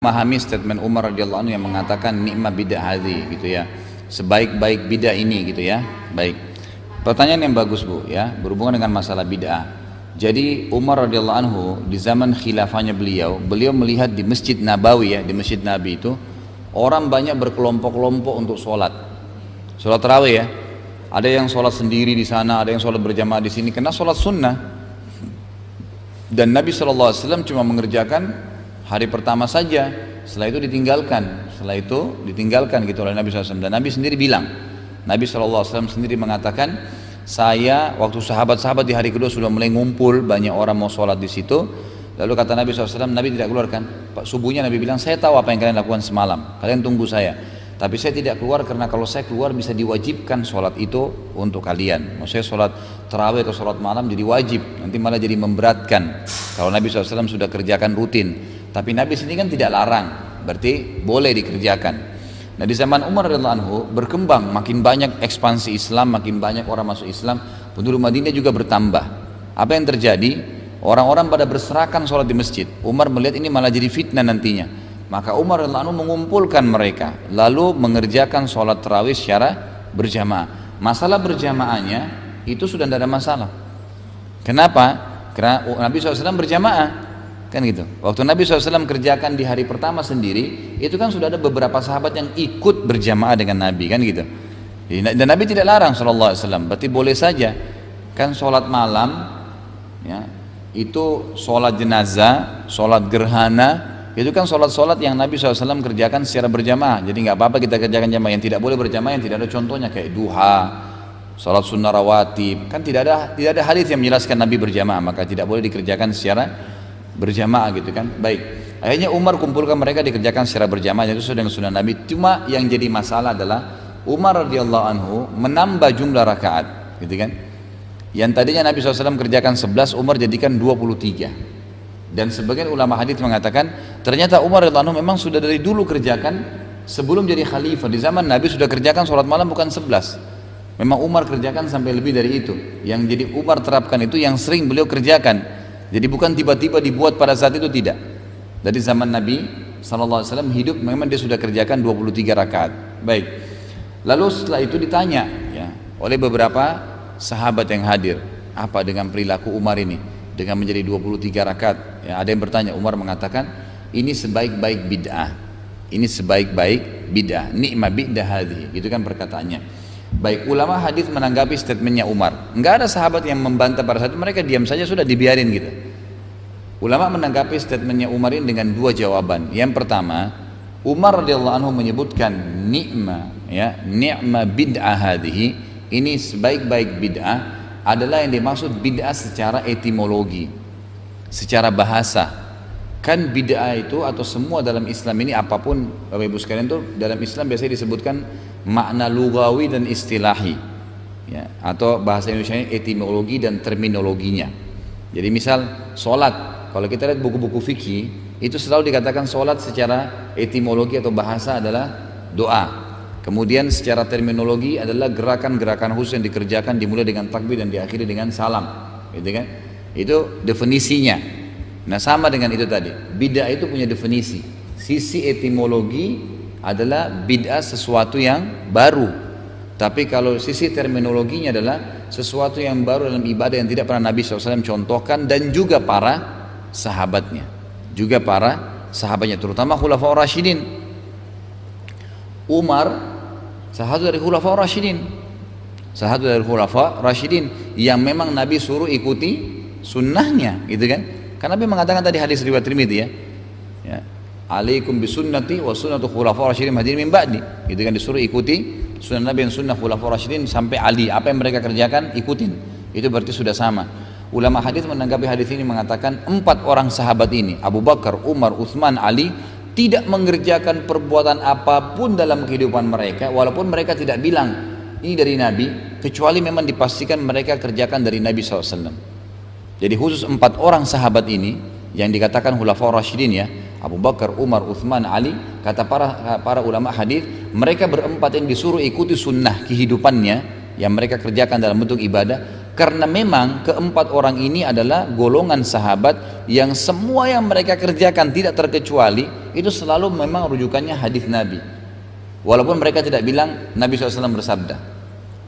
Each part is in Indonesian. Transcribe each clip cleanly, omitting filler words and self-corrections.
memahami statement Umar radhiyallahu anhu yang mengatakan nikmat bid'ah hadhi gitu ya, sebaik-baik bid'ah ini gitu ya. Baik, pertanyaan yang bagus Bu ya, berhubungan dengan masalah bid'ah. Jadi Umar radhiyallahu anhu di zaman khilafahnya beliau melihat di Masjid Nabawi ya, di Masjid Nabi itu orang banyak berkelompok-kelompok untuk sholat tarawih ya. Ada yang sholat sendiri di sana, ada yang sholat berjamaah di sini, karena sholat sunnah. Dan Nabi SAW cuma mengerjakan hari pertama saja, setelah itu ditinggalkan gitu oleh Nabi SAW. Dan Nabi sendiri bilang, Nabi SAW sendiri mengatakan, saya waktu sahabat-sahabat di hari kedua sudah mulai ngumpul, banyak orang mau sholat di situ. Lalu kata Nabi SAW, Nabi tidak keluarkan. Subuhnya Nabi bilang, saya tahu apa yang kalian lakukan semalam, kalian tunggu saya. Tapi saya tidak keluar karena kalau saya keluar bisa diwajibkan sholat itu untuk kalian. Maksudnya sholat tarawih atau sholat malam jadi wajib, nanti malah jadi memberatkan. Kalau Nabi SAW sudah kerjakan rutin, tapi Nabi sendiri kan tidak larang, berarti boleh dikerjakan. Nah di zaman Umar radhiyallahu anhu berkembang, makin banyak ekspansi Islam, makin banyak orang masuk Islam, penduduk Madinah juga bertambah. Apa yang terjadi? Orang-orang pada berserakan sholat di masjid. Umar melihat ini malah jadi fitnah nantinya. Maka Umar radhiyallahu anhu mengumpulkan mereka, lalu mengerjakan sholat tarawih secara berjamaah. Masalah berjamaahnya itu sudah tidak ada masalah. Kenapa? Karena Nabi SAW berjamaah, kan gitu. Waktu Nabi SAW kerjakan di hari pertama sendiri, itu kan sudah ada beberapa sahabat yang ikut berjamaah dengan Nabi, kan gitu. Dan Nabi tidak larang SAW, berarti boleh saja. Kan sholat malam, ya, itu sholat jenazah, sholat gerhana. Itu kan sholat-sholat yang Nabi SAW kerjakan secara berjamaah. Jadi nggak apa-apa kita kerjakan jamaah. Yang tidak boleh berjamaah, yang tidak ada contohnya kayak duha, sholat sunnah rawatib. Kan tidak ada hadis yang menjelaskan Nabi berjamaah, maka tidak boleh dikerjakan secara berjamaah gitu kan. Baik, akhirnya Umar kumpulkan mereka dikerjakan secara berjamaah, itu sudah dengan sunnah Nabi. Cuma yang jadi masalah adalah Umar radhiyallahu anhu menambah jumlah rakaat gitu kan. Yang tadinya Nabi SAW kerjakan 11, Umar jadikan 23. Dan sebagian ulama hadis mengatakan ternyata Umar radhiyallahu anhu memang sudah dari dulu kerjakan sebelum jadi khalifah. Di zaman Nabi sudah kerjakan sholat malam bukan 11. Memang Umar kerjakan sampai lebih dari itu. Yang jadi Umar terapkan itu yang sering beliau kerjakan. Jadi bukan tiba-tiba dibuat pada saat itu, tidak. Dari zaman Nabi SAW hidup memang dia sudah kerjakan 23 rakaat. Baik. Lalu setelah itu ditanya ya, oleh beberapa sahabat yang hadir, apa dengan perilaku Umar ini dengan menjadi 23 rakaat ya, ada yang bertanya. Umar mengatakan ini sebaik-baik bid'ah, ini sebaik-baik bid'ah, nikmat bid'ah hadhi, itu kan perkataannya. Baik, ulama hadis menanggapi statementnya Umar, enggak ada sahabat yang membantah pada saat itu, mereka diam saja, sudah dibiarin gitu. Ulama menanggapi statementnya Umar ini dengan dua jawaban. Yang pertama, Umar radhiyallahu anhu menyebutkan ni'ma bid'ah hadhi, ini sebaik-baik bid'ah adalah yang dimaksud bid'ah secara etimologi, secara bahasa. Kan bid'ah itu atau semua dalam Islam ini apapun Bapak Ibu sekalian itu dalam Islam biasanya disebutkan makna lugawi dan istilahi ya, atau bahasa Indonesia etimologi dan terminologinya. Jadi misal sholat, kalau kita lihat buku-buku fikih itu selalu dikatakan sholat secara etimologi atau bahasa adalah doa. Kemudian secara terminologi adalah gerakan-gerakan khusus yang dikerjakan dimulai dengan takbir dan diakhiri dengan salam, gitu kan? Itu definisinya. Nah sama dengan itu tadi, bid'ah itu punya definisi. Sisi etimologi adalah bid'ah sesuatu yang baru. Tapi kalau sisi terminologinya adalah sesuatu yang baru dalam ibadah yang tidak pernah Nabi SAW contohkan dan juga para sahabatnya. Juga para sahabatnya, terutama Khulafaur Rasyidin. Umar sahabat dari Khulafaur Rasyidin yang memang Nabi suruh ikuti sunnahnya gitu kan. Karena Nabi mengatakan tadi hadis riwayat Tirmidzi ya, alaikum bisunnati wa sunnatu Khulafaur Rasyidin mahdiyyin min ba'di, gitu kan, disuruh ikuti sunnah Nabi dan sunnah Khulafaur Rasyidin sampai Ali, apa yang mereka kerjakan ikutin, itu berarti sudah sama. Ulama hadis menanggapi hadis ini mengatakan 4 orang sahabat ini, Abu Bakar, Umar, Utsman, Ali, tidak mengerjakan perbuatan apapun dalam kehidupan mereka walaupun mereka tidak bilang ini dari Nabi, kecuali memang dipastikan mereka kerjakan dari Nabi SAW. Jadi khusus 4 orang sahabat ini yang dikatakan Khulafaur Rasyidin ya, Abu Bakar, Umar, Utsman, Ali, kata para ulama hadis, mereka berempat yang disuruh ikuti sunnah kehidupannya yang mereka kerjakan dalam bentuk ibadah Karena memang keempat orang ini adalah golongan sahabat yang semua yang mereka kerjakan tidak terkecuali itu selalu memang rujukannya hadis Nabi. Walaupun mereka tidak bilang Nabi SAW bersabda,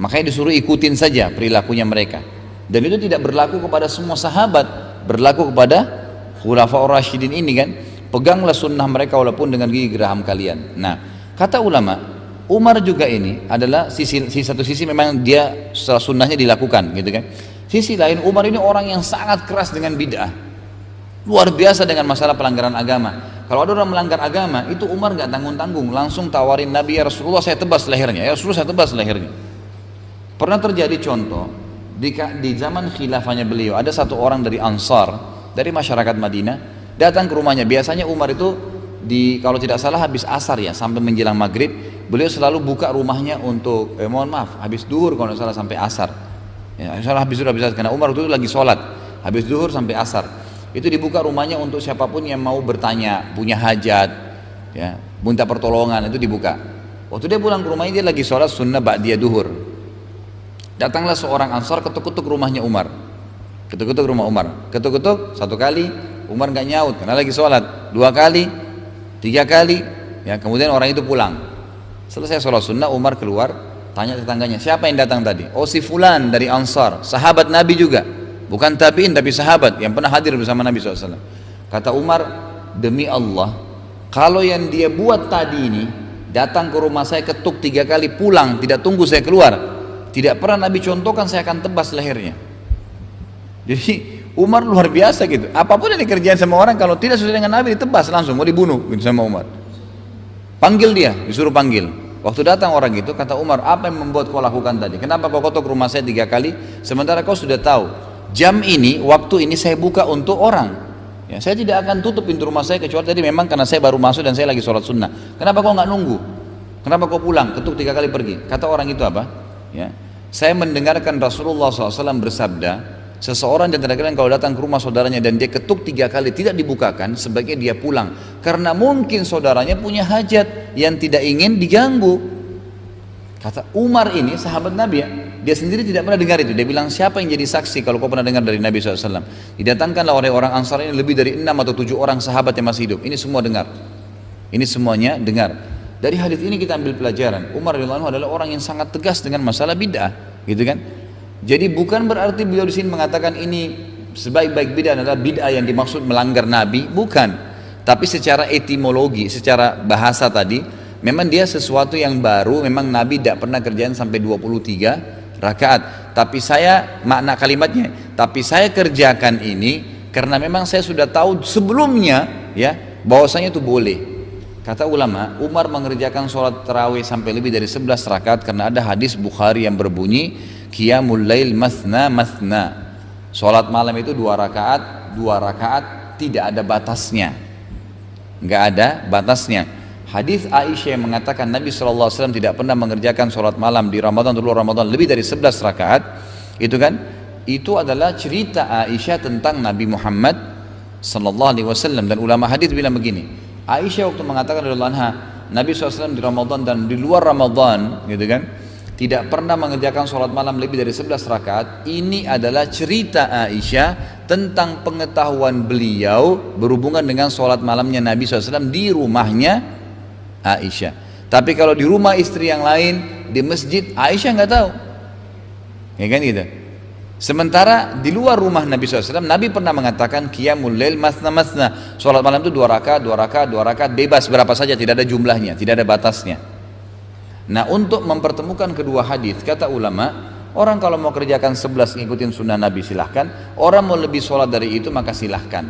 makanya disuruh ikutin saja perilakunya mereka. Dan itu tidak berlaku kepada semua sahabat, berlaku kepada Khulafaur Rasyidin ini kan. Peganglah sunnah mereka walaupun dengan gigi geraham kalian. Nah, kata ulama, Umar juga ini adalah satu sisi memang dia setelah sunnahnya dilakukan gitu kan. Sisi lain Umar ini orang yang sangat keras dengan bid'ah, luar biasa dengan masalah pelanggaran agama. Kalau ada orang melanggar agama itu Umar nggak tanggung-tanggung, langsung tawarin Nabi, ya Rasulullah saya tebas lehernya, ya Rasulullah saya tebas lehernya. Pernah terjadi contoh di zaman khilafahnya beliau, ada satu orang dari Ansar, dari masyarakat Madinah datang ke rumahnya. Biasanya Umar itu kalau tidak salah habis asar ya sampai menjelang maghrib, beliau selalu buka rumahnya untuk mohon maaf habis duhur kalau tidak salah sampai asar ya, salah habis duhur karena Umar itu lagi sholat habis duhur sampai asar itu dibuka rumahnya untuk siapapun yang mau bertanya, punya hajat ya, minta pertolongan, itu dibuka. Waktu dia pulang ke rumahnya dia lagi sholat sunnah ba'diyah duhur, datanglah seorang Ansar ketuk-ketuk rumahnya Umar, ketuk-ketuk rumah Umar, ketuk-ketuk satu kali Umar nggak nyaut karena lagi sholat, dua kali, tiga kali ya, kemudian orang itu pulang. Selesai sholat sunnah Umar keluar, tanya tetangganya, siapa yang datang tadi? Oh si fulan dari Ansar, sahabat Nabi juga, bukan tabi'in tapi sahabat yang pernah hadir bersama Nabi SAW. Kata Umar, demi Allah kalau yang dia buat tadi ini datang ke rumah saya ketuk 3 kali pulang tidak tunggu saya keluar, tidak pernah Nabi contohkan, saya akan tebas lehernya. Jadi Umar luar biasa gitu, apapun yang dikerjain sama orang kalau tidak sesuai dengan Nabi ditebas langsung, mau dibunuh gitu sama Umar. Panggil dia, disuruh panggil. Waktu datang orang itu, kata Umar, apa yang membuat kau lakukan tadi? Kenapa kau ketuk rumah saya 3 kali sementara kau sudah tahu jam ini, waktu ini saya buka untuk orang ya, saya tidak akan tutup pintu rumah saya kecuali tadi memang karena saya baru masuk dan saya lagi sholat sunnah. Kenapa kau nggak nunggu? Kenapa kau pulang, ketuk 3 kali pergi? Kata orang itu apa ya, saya mendengarkan Rasulullah SAW bersabda, seseorang yang kalian kalau datang ke rumah saudaranya dan dia ketuk 3 kali tidak dibukakan, sebaiknya dia pulang, karena mungkin saudaranya punya hajat yang tidak ingin diganggu. Kata Umar ini sahabat Nabi ya, dia sendiri tidak pernah dengar itu. Dia bilang, siapa yang jadi saksi kalau kau pernah dengar dari Nabi SAW? Didatangkanlah oleh orang Ansar ini lebih dari 6 atau 7 orang sahabat yang masih hidup, ini semua dengar, ini semuanya dengar. Dari hadis ini kita ambil pelajaran, Umar radhiyallahu anhu adalah orang yang sangat tegas dengan masalah bid'ah gitu kan. Jadi bukan berarti beliau di sini mengatakan ini sebaik-baik bid'ah adalah bid'ah yang dimaksud melanggar Nabi, bukan. Tapi secara etimologi, secara bahasa tadi, memang dia sesuatu yang baru, memang Nabi tidak pernah kerjain sampai 23 rakaat. Tapi saya, makna kalimatnya, tapi saya kerjakan ini karena memang saya sudah tahu sebelumnya ya, bahwasanya itu boleh. Kata ulama, Umar mengerjakan sholat tarawih sampai lebih dari 11 rakaat karena ada hadis Bukhari yang berbunyi, Qiyamul lail mathna mathna, sholat malam itu 2 rakaat tidak ada batasnya, nggak ada batasnya. Hadis Aisyah yang mengatakan Nabi SAW tidak pernah mengerjakan sholat malam di Ramadan atau luar Ramadan lebih dari 11 rakaat, itu kan, itu adalah cerita Aisyah tentang Nabi Muhammad SAW. Dan ulama hadis bilang begini, Aisyah waktu mengatakan radhiyallahu anha, Nabi SAW di Ramadan dan di luar Ramadan gitu kan, tidak pernah mengerjakan sholat malam lebih dari 11 rakaat. Ini adalah cerita Aisyah tentang pengetahuan beliau berhubungan dengan sholat malamnya Nabi SAW di rumahnya Aisyah. Tapi kalau di rumah istri yang lain, di masjid, Aisyah nggak tahu ya kan gitu. Sementara di luar rumah Nabi SAW, Nabi pernah mengatakan Qiyamul lail mathna mathna, sholat malam itu 2 rakaat, bebas berapa saja, tidak ada jumlahnya, tidak ada batasnya. Nah, untuk mempertemukan kedua hadis, kata ulama, orang kalau mau kerjakan 11 ngikutin sunnah Nabi silahkan, orang mau lebih sholat dari itu maka silahkan.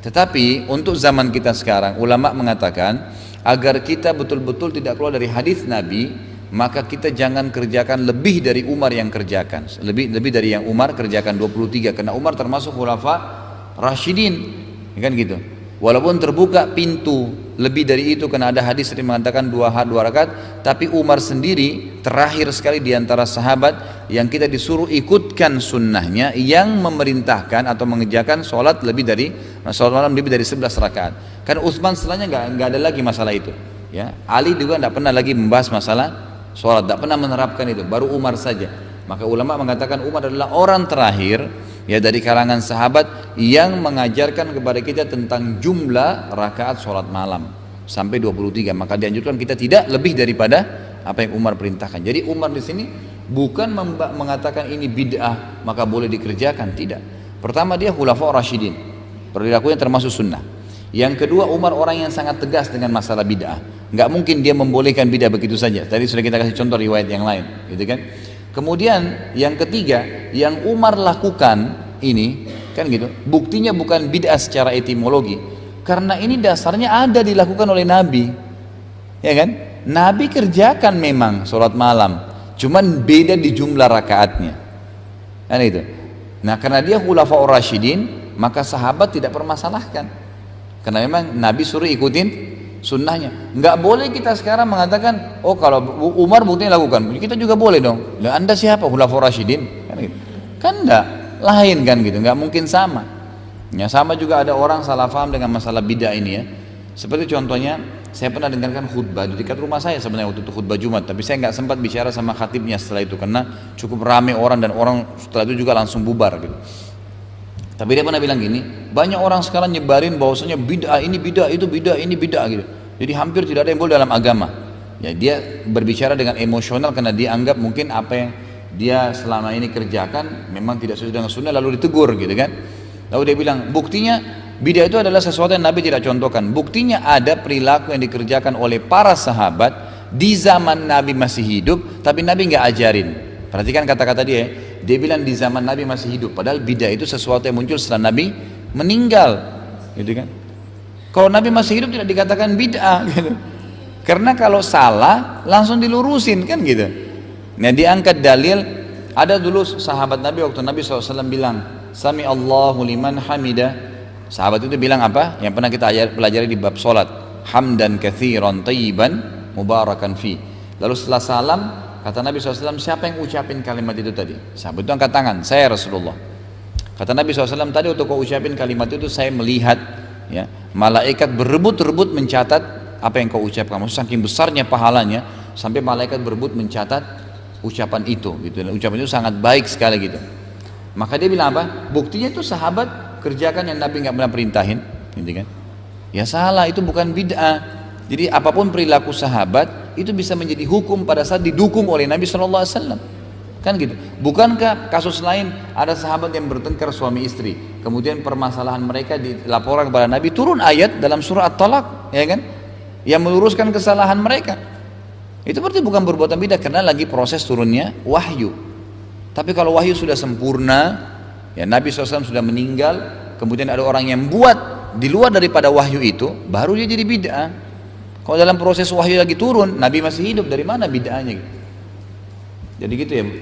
Tetapi untuk zaman kita sekarang, ulama mengatakan agar kita betul-betul tidak keluar dari hadis Nabi, maka kita jangan kerjakan lebih dari Umar yang kerjakan, lebih dari yang Umar kerjakan 23, karena Umar termasuk khulafa Rasyidin, kan gitu. Walaupun terbuka pintu lebih dari itu karena ada hadis yang mengatakan 2 rakaat, tapi Umar sendiri terakhir sekali di antara sahabat yang kita disuruh ikutkan sunnahnya, yang memerintahkan atau mengerjakan sholat malam lebih dari 11 rakaat. Karena Utsman setelahnya nggak ada lagi masalah itu. Ya, Ali juga tidak pernah lagi membahas masalah sholat, tidak pernah menerapkan itu, baru Umar saja. Maka ulama mengatakan Umar adalah orang terakhir ya dari kalangan sahabat yang mengajarkan kepada kita tentang jumlah rakaat sholat malam sampai 23. Maka dianjurkan kita tidak lebih daripada apa yang Umar perintahkan. Jadi Umar di sini bukan mengatakan ini bid'ah maka boleh dikerjakan, tidak. Pertama, dia khulafa rasyidin, perilakunya termasuk sunnah. Yang kedua, Umar orang yang sangat tegas dengan masalah bid'ah. Nggak mungkin dia membolehkan bid'ah begitu saja. Tadi sudah kita kasih contoh riwayat yang lain, gitu kan? Kemudian yang ketiga, yang Umar lakukan ini kan gitu, buktinya bukan bid'ah secara etimologi, karena ini dasarnya ada dilakukan oleh Nabi, ya kan? Nabi kerjakan memang sholat malam, cuman beda di jumlah rakaatnya, kan itu. Nah, karena dia khulafaur rasyidin, maka sahabat tidak permasalahkan, karena memang Nabi suruh ikutin sunnahnya. Nggak boleh kita sekarang mengatakan, oh kalau Umar buktinya lakukan, kita juga boleh dong. Nah, Anda siapa khulafaur rasyidin? Kan gitu. Kan enggak, lain kan gitu, nggak mungkin sama. Ya, sama juga ada orang salah paham dengan masalah bid'ah ini ya. Seperti contohnya, saya pernah dengarkan khutbah di dekat rumah saya sebenarnya waktu itu khutbah Jumat, tapi saya nggak sempat bicara sama khatibnya setelah itu karena cukup ramai orang dan orang setelah itu juga langsung bubar gitu. Tapi dia pernah bilang gini, banyak orang sekarang nyebarin bahwasanya bid'ah ini bid'ah, itu bid'ah, ini bid'ah gitu. Jadi hampir tidak ada yang boleh dalam agama. Ya, dia berbicara dengan emosional karena dia anggap mungkin apa yang dia selama ini kerjakan memang tidak sesuai dengan sunnah, lalu ditegur gitu kan. Lalu dia bilang, buktinya bid'ah itu adalah sesuatu yang Nabi tidak contohkan. Buktinya ada perilaku yang dikerjakan oleh para sahabat di zaman Nabi masih hidup, tapi Nabi nggak ajarin. Perhatikan kata-kata dia. Dia bilang di zaman Nabi masih hidup, padahal bid'ah itu sesuatu yang muncul setelah Nabi meninggal, gitu kan? Kalau Nabi masih hidup tidak dikatakan bid'ah, gitu. Karena kalau salah langsung dilurusin kan gitu. Nah, diangkat dalil. Ada dulu sahabat Nabi waktu Nabi SAW bilang, Sami Allahu liman hamidah. Sahabat itu bilang apa? Yang pernah kita pelajari di bab solat, hamdan katsiran tayyiban mubarakan fi. Lalu setelah salam, kata Nabi SAW, siapa yang ucapin kalimat itu tadi? Sahabat itu angkat tangan, saya Rasulullah. Kata Nabi SAW, tadi waktu kau ucapin kalimat itu saya melihat ya, malaikat berebut-rebut mencatat apa yang kau ucapkan. Maksudnya saking besarnya pahalanya sampai malaikat berebut mencatat ucapan itu gitu. Dan ucapan itu sangat baik sekali gitu. Maka dia bilang apa? Buktinya itu sahabat kerjakan yang Nabi nggak pernah perintahin, gitu kan? Ya salah, itu bukan bid'ah. Jadi apapun perilaku sahabat itu bisa menjadi hukum pada saat didukung oleh Nabi SAW, kan gitu. Bukankah kasus lain ada sahabat yang bertengkar suami istri, kemudian permasalahan mereka dilaporkan kepada Nabi, turun ayat dalam surah At-Talaq, ya kan, yang meluruskan kesalahan mereka. Itu berarti bukan perbuatan bid'ah karena lagi proses turunnya wahyu. Tapi kalau wahyu sudah sempurna, ya Nabi SAW sudah meninggal, kemudian ada orang yang buat di luar daripada wahyu itu, baru dia jadi bid'ah. Kalau dalam proses wahyu lagi turun, Nabi masih hidup, dari mana bid'ahnya gitu. Jadi gitu ya Bu.